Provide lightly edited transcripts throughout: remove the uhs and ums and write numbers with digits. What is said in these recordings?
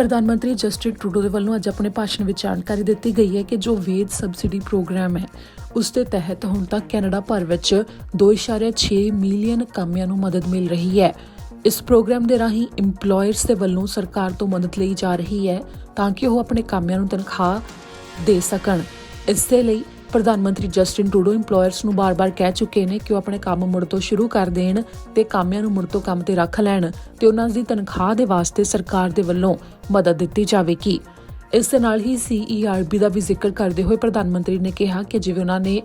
ਪ੍ਰਧਾਨ ਮੰਤਰੀ Justin Trudeau ਦੇ ਵੱਲੋਂ ਅੱਜ ਆਪਣੇ ਭਾਸ਼ਣ ਵਿੱਚ ਜਾਣਕਾਰੀ ਦਿੱਤੀ ਗਈ ਹੈ ਕਿ ਜੋ ਵੇਜ ਸਬਸਿਡੀ ਪ੍ਰੋਗਰਾਮ ਹੈ ਉਸ ਦੇ ਤਹਿਤ ਹੁਣ ਤੱਕ ਕੈਨੇਡਾ ਭਰ ਵਿੱਚ 2.6 ਮਿਲੀਅਨ ਕਾਮਿਆਂ ਨੂੰ ਮਦਦ ਮਿਲ ਰਹੀ ਹੈ। ਇਸ ਪ੍ਰੋਗਰਾਮ ਦੇ ਰਾਹੀਂ ਇੰਪਲੋਇਰਸ ਦੇ ਵੱਲੋਂ ਸਰਕਾਰ ਤੋਂ ਮਦਦ ਲਈ ਜਾ ਰਹੀ ਹੈ ਤਾਂ ਕਿ ਉਹ ਆਪਣੇ ਕਾਮਿਆਂ ਨੂੰ ਤਨਖਾਹ ਦੇ ਸਕਣ। ਇਸ ਦੇ ਲਈ ਪ੍ਰਧਾਨ ਮੰਤਰੀ ਜਸਟਿਨ ਟਰੂਡੋ ਇੰਪਲੋਇਰਸ ਨੂੰ ਬਾਰ-ਬਾਰ ਕਹਿ ਚੁੱਕੇ ਨੇ ਕਿ ਉਹ ਆਪਣੇ ਕੰਮ ਮੁੜ ਤੋਂ ਸ਼ੁਰੂ ਕਰ ਦੇਣ ਤੇ ਕਾਮਿਆਂ ਨੂੰ ਮੁੜ ਤੋਂ ਕੰਮ ਤੇ ਰੱਖ ਲੈਣ ਤੇ ਉਹਨਾਂ ਦੀ ਤਨਖਾਹ ਦੇ ਵਾਸਤੇ ਸਰਕਾਰ ਦੇ ਵੱਲੋਂ ਮਦਦ ਦਿੱਤੀ ਜਾਵੇਗੀ। ਇਸ ਦੇ ਨਾਲ ਹੀ CERB ਦਾ ਵੀ ਜ਼ਿਕਰ ਕਰਦੇ ਹੋਏ ਪ੍ਰਧਾਨ ਮੰਤਰੀ ਨੇ ਕਿਹਾ ਕਿ ਜਿਵੇਂ ਉਹਨਾਂ ਨੇ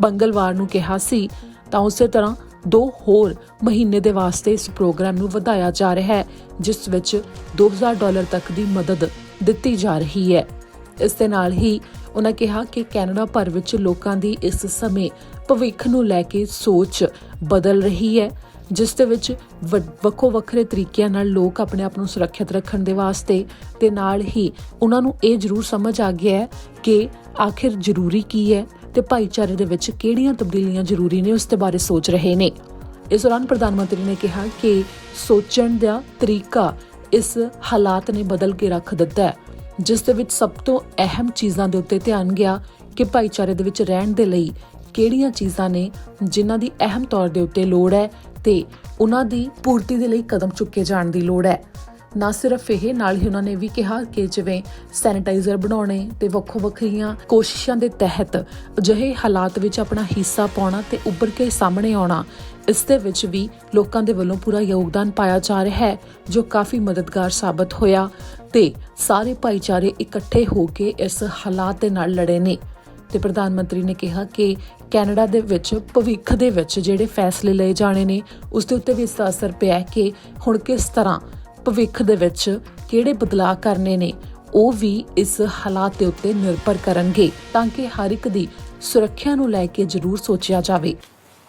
ਮੰਗਲਵਾਰ ਨੂੰ ਕਿਹਾ ਸੀ ਤਾਂ ਉਸੇ ਤਰ੍ਹਾਂ 2 ਹੋਰ ਮਹੀਨੇ ਦੇ ਵਾਸਤੇ ਇਸ ਪ੍ਰੋਗਰਾਮ ਨੂੰ ਵਧਾਇਆ ਜਾ ਰਿਹਾ ਹੈ ਜਿਸ ਵਿੱਚ $2000 ਤੱਕ ਦੀ ਮਦਦ ਦਿੱਤੀ ਜਾ ਰਹੀ ਹੈ। ਇਸ ਦੇ ਨਾਲ ਹੀ ਉਹਨਾਂ ਕਿਹਾ ਕਿ ਕੈਨੇਡਾ ਭਰ ਵਿੱਚ ਲੋਕਾਂ ਦੀ ਇਸ ਸਮੇਂ ਭਵਿੱਖ ਨੂੰ ਲੈ ਕੇ ਸੋਚ ਬਦਲ ਰਹੀ ਹੈ ਜਿਸ ਦੇ ਵਿੱਚ ਵੱਖੋ ਵੱਖਰੇ ਤਰੀਕਿਆਂ ਨਾਲ ਲੋਕ ਆਪਣੇ ਆਪ ਨੂੰ ਸੁਰੱਖਿਅਤ ਰੱਖਣ ਦੇ ਵਾਸਤੇ ਤੇ ਨਾਲ ਹੀ ਉਹਨਾਂ ਨੂੰ ਇਹ ਜ਼ਰੂਰ ਸਮਝ ਆ ਗਿਆ ਹੈ ਕਿ ਆਖਿਰ ਜ਼ਰੂਰੀ ਕੀ ਹੈ ਤੇ ਭਾਈਚਾਰੇ ਦੇ ਵਿੱਚ ਕਿਹੜੀਆਂ ਤਬਦੀਲੀਆਂ ਜ਼ਰੂਰੀ ਨੇ ਉਸ ਦੇ ਬਾਰੇ ਸੋਚ ਰਹੇ ਨੇ। ਇਸ ਦੌਰਾਨ ਪ੍ਰਧਾਨ ਮੰਤਰੀ ਨੇ ਕਿਹਾ ਕਿ ਸੋਚਣ ਦਾ ਤਰੀਕਾ ਇਸ ਹਾਲਾਤ ਨੇ ਬਦਲ ਕੇ ਰੱਖ ਦਿੱਤਾ ਹੈ ਜਿਸ ਦੇ ਵਿੱਚ ਸਭ ਤੋਂ ਅਹਿਮ ਚੀਜ਼ਾਂ ਦੇ ਉੱਤੇ ਧਿਆਨ ਗਿਆ ਕਿ ਭਾਈਚਾਰੇ ਦੇ ਵਿੱਚ ਰਹਿਣ ਦੇ ਲਈ ਕਿਹੜੀਆਂ ਚੀਜ਼ਾਂ ਨੇ ਜਿਨ੍ਹਾਂ ਦੀ ਅਹਿਮ ਤੌਰ ਦੇ ਉੱਤੇ ਲੋੜ ਹੈ ਤੇ ਉਹਨਾਂ ਦੀ ਪੂਰਤੀ ਦੇ ਲਈ ਕਦਮ ਚੁੱਕੇ ਜਾਣ ਦੀ ਲੋੜ ਹੈ। ਨਾ ਸਿਰਫ ਇਹ, ਨਾਲ ਹੀ ਉਹਨਾਂ ਨੇ ਵੀ ਕਿਹਾ ਕਿ ਜਿਵੇਂ ਸੈਨੀਟਾਈਜ਼ਰ ਬਣਾਉਣੇ ਤੇ ਵੱਖੋ ਵੱਖਰੀਆਂ ਕੋਸ਼ਿਸ਼ਾਂ ਦੇ ਤਹਿਤ ਅਜਿਹੇ ਹਾਲਾਤ ਵਿੱਚ ਆਪਣਾ ਹਿੱਸਾ ਪਾਉਣਾ ਤੇ ਉੱਭਰ ਕੇ ਸਾਹਮਣੇ ਆਉਣਾ, ਇਸ ਦੇ ਵਿੱਚ ਵੀ ਲੋਕਾਂ ਦੇ ਵੱਲੋਂ ਪੂਰਾ ਯੋਗਦਾਨ ਪਾਇਆ ਜਾ ਰਿਹਾ ਹੈ ਜੋ ਕਾਫੀ ਮਦਦਗਾਰ ਸਾਬਤ ਹੋਇਆ ਤੇ ਸਾਰੇ ਭਾਈਚਾਰੇ ਇਕੱਠੇ ਹੋ ਕੇ ਇਸ ਹਾਲਾਤ ਦੇ ਨਾਲ ਲੜੇ ਨੇ। ਤੇ ਪ੍ਰਧਾਨ ਮੰਤਰੀ ਨੇ ਕਿਹਾ ਕਿ ਕੈਨੇਡਾ ਦੇ ਵਿੱਚ ਭਵਿੱਖ ਦੇ ਵਿੱਚ ਜਿਹੜੇ ਫੈਸਲੇ ਲਏ ਜਾਣੇ ਨੇ ਉਸ ਦੇ ਉੱਤੇ ਵੀ ਇਸ ਦਾ ਅਸਰ ਪਿਆ ਕਿ ਹੁਣ ਕਿਸ ਤਰ੍ਹਾਂ ਭਵਿੱਖ ਦੇ ਵਿੱਚ ਕਿਹੜੇ ਬਦਲਾਅ ਕਰਨੇ ਨੇ ਉਹ ਵੀ ਇਸ ਹਾਲਾਤ ਦੇ ਉੱਤੇ ਨਿਰਭਰ ਕਰਨਗੇ ਤਾਂ ਕਿ ਹਰ ਇੱਕ ਦੀ ਸੁਰੱਖਿਆ ਨੂੰ ਲੈ ਕੇ ਜ਼ਰੂਰ ਸੋਚਿਆ ਜਾਵੇ।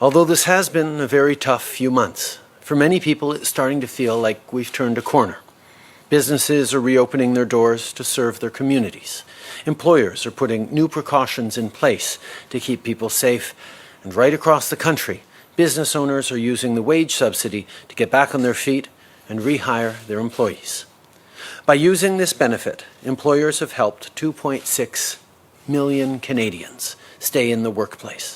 Although this has been a very tough few months, for many people it's starting to feel like we've turned a corner. Businesses are reopening their doors to serve their communities. Employers are putting new precautions in place to keep people safe. And right across the country, business owners are using the wage subsidy to get back on their feet and rehire their employees. By using this benefit, employers have helped 2.6 million Canadians stay in the workplace.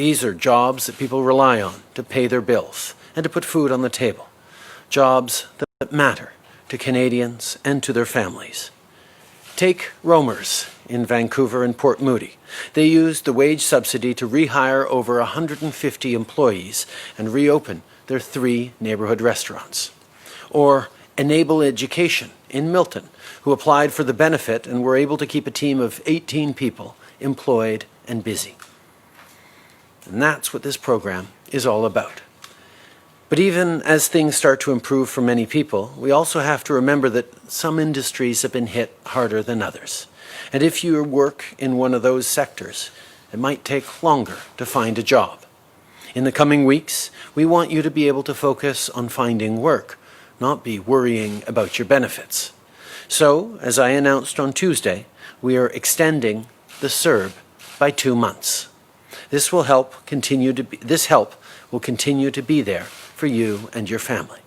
These are jobs that people rely on to pay their bills and to put food on the table. Jobs that matter to Canadians and to their families. Take roamers in Vancouver and Port Moody. They used the wage subsidy to rehire over 150 employees and reopen their 3 neighbourhood restaurants. Or Enable Education in Milton, who applied for the benefit and were able to keep a team of 18 people employed and busy. And that's what this program is all about. But even as things start to improve for many people, we also have to remember that some industries have been hit harder than others. And if you work in one of those sectors, it might take longer to find a job. In the coming weeks, we want you to be able to focus on finding work, not be worrying about your benefits. So, as I announced on Tuesday, we are extending the CERB by 2 months. This help will continue to be there for you and your family.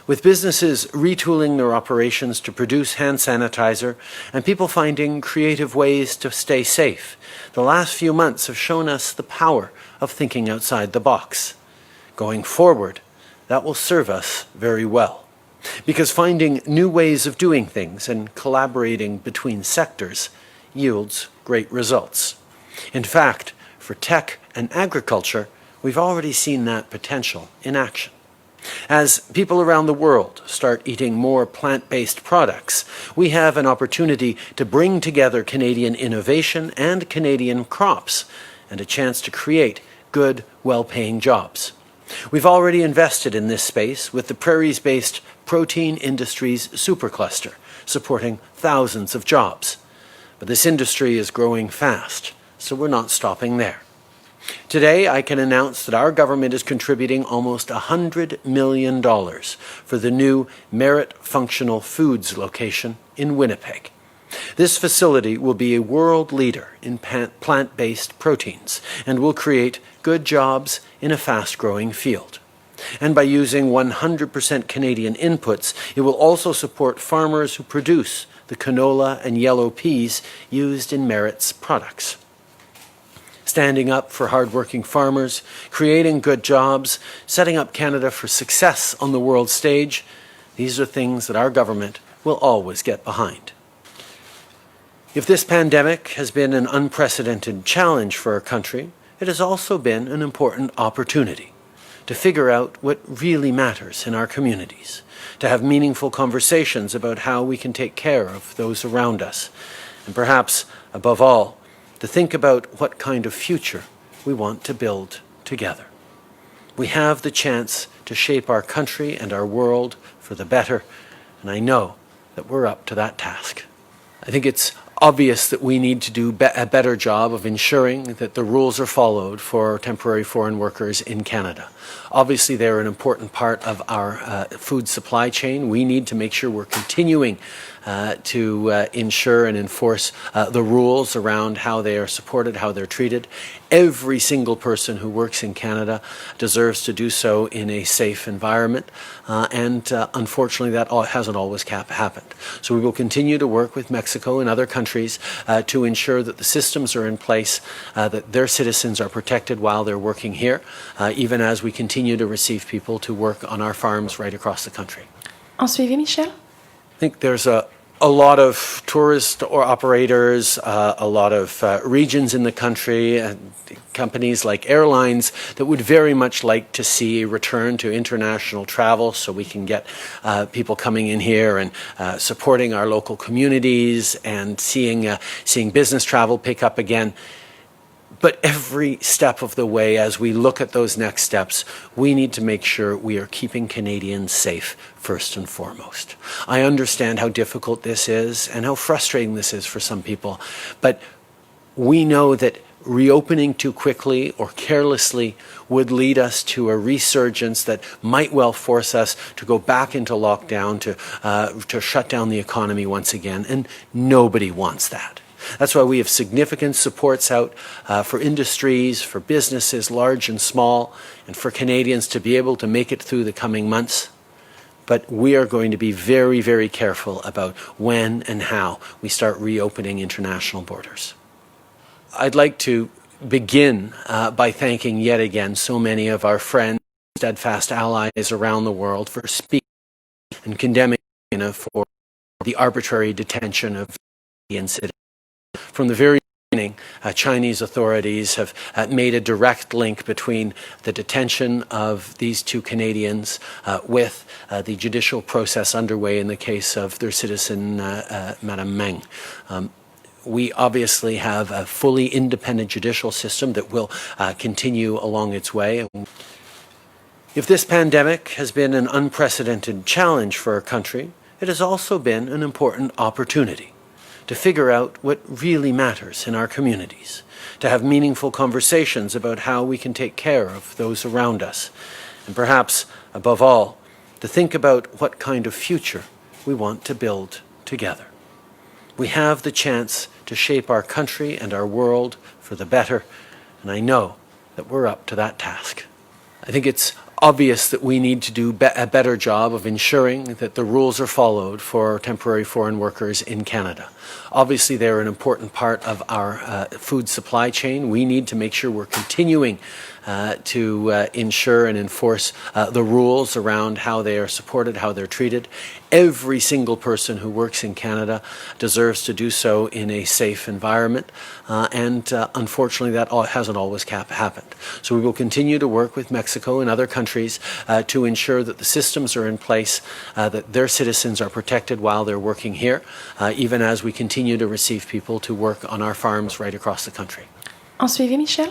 With businesses retooling their operations to produce hand sanitizer and people finding creative ways to stay safe, the last few months have shown us the power of thinking outside the box. Going forward, that will serve us very well, because finding new ways of doing things and collaborating between sectors yields great results. In fact, for tech and agriculture, we've already seen that potential in action. As people around the world start eating more plant-based products, we have an opportunity to bring together Canadian innovation and Canadian crops and a chance to create good, well-paying jobs. We've already invested in this space with the Prairies-based Protein Industries Supercluster, supporting thousands of jobs. But this industry is growing fast, so we're not stopping there. Today, I can announce that our government is contributing almost $100 million for the new Merit Functional Foods location in Winnipeg. This facility will be a world leader in plant-based proteins and will create good jobs in a fast-growing field. And by using 100% Canadian inputs, it will also support farmers who produce the canola and yellow peas used in Merit's products. Standing up for hardworking farmers, creating good jobs, setting up Canada for success on the world stage, these are things that our government will always get behind. If this pandemic has been an unprecedented challenge for our country, it has also been an important opportunity to figure out what really matters in our communities, to have meaningful conversations about how we can take care of those around us, and perhaps, above all, to think about what kind of future we want to build together. We have the chance to shape our country and our world for the better, and I know that we're up to that task. I think it's obvious that we need to do a better job of ensuring that the rules are followed for temporary foreign workers in Canada. Obviously, they're an important part of our food supply chain. We need to make sure we're continuing to ensure and enforce the rules around how they are supported, how they're treated. Every single person who works in Canada deserves to do so in a safe environment, and unfortunately that hasn't always happened. So we will continue to work with Mexico and other countries to ensure that the systems are in place, that their citizens are protected while they're working here, even as we continue to receive people to work on our farms right across the country. En suivi, Michel? I think there's a lot of tourist or operators, a lot of regions in the country, companies like airlines that would very much like to see a return to international travel so we can get people coming in here and supporting our local communities and seeing business travel pick up again. But every step of the way, as we look at those next steps, we need to make sure we are keeping Canadians safe first and foremost. I understand how difficult this is and how frustrating this is for some people, but we know that reopening too quickly or carelessly would lead us to a resurgence that might well force us to go back into lockdown, to shut down the economy once again, and nobody wants that. That's why we have significant supports out for industries, for businesses, large and small, and for Canadians to be able to make it through the coming months. But we are going to be very, very careful about when and how we start reopening international borders. I'd like to begin by thanking yet again so many of our friends, steadfast allies around the world for speaking and condemning China for the arbitrary detention of Canadian citizens. From the very beginning, Chinese authorities have made a direct link between the detention of these two Canadians with the judicial process underway in the case of their citizen, Madame Meng. We obviously have a fully independent judicial system that will continue along its way. If this pandemic has been an unprecedented challenge for our country, it has also been an important opportunity to figure out what really matters in our communities, to have meaningful conversations about how we can take care of those around us, and perhaps, above all, to think about what kind of future we want to build together. We have the chance to shape our country and our world for the better, and I know that we're up to that task. I think it's obvious that we need to do a better job of ensuring that the rules are followed for temporary foreign workers in Canada. Obviously, they're an important part of our food supply chain. We need to make sure we're continuing to ensure and enforce the rules around how they are supported, how they're treated. Every single person who works in Canada deserves to do so in a safe environment, and unfortunately that hasn't always happened. So we will continue to work with Mexico and other countries to ensure that the systems are in place, that their citizens are protected while they're working here, even as we continue to receive people to work on our farms right across the country. En suivi, Michel?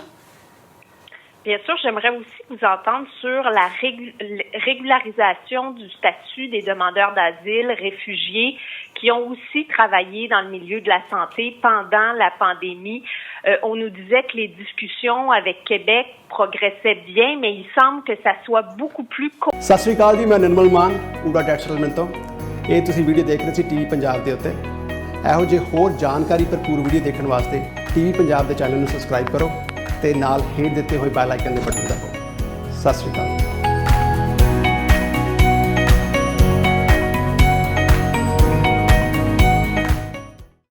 Bien sûr, j'aimerais aussi vous entendre sur la régularisation du statut des demandeurs d'asile, réfugiés, qui ont aussi travaillé dans le milieu de la santé pendant la pandémie. On nous disait que les discussions avec Québec progressaient bien, mais il semble que ça soit beaucoup plus... ਸਤਿ ਸ਼੍ਰੀ ਅਕਾਲ ਜੀ, ਮੈਂ ਨਿਰਮਲ ਮਾਨ ਊੜਾ tax settlement ਤੋਂ। ਇਹ ਤੁਸੀਂ video ਦੇਖ ਰਹੇ ਸੀ TV Punjab ਦੇ ਉੱਤੇ। ਇਹੋ ਜਿਹੇ ਹੋਰ ਜਾਣਕਾਰੀ ਭਰਪੂਰ ਵੀਡੀਓ ਦੇਖਣ ਵਾਸਤੇ ਟੀਵੀ ਪੰਜਾਬ ਦੇ ਚੈਨਲ ਨੂੰ ਸਬਸਕ੍ਰਾਈਬ ਕਰੋ ਤੇ ਨਾਲ ਹੇਠ ਦਿੱਤੇ ਹੋਏ ਬੈਲ ਆਈਕਨ ਦੇ ਬਟਨ ਦਬਾਓ। ਸਤਿ ਸ਼੍ਰੀ ਅਕਾਲ।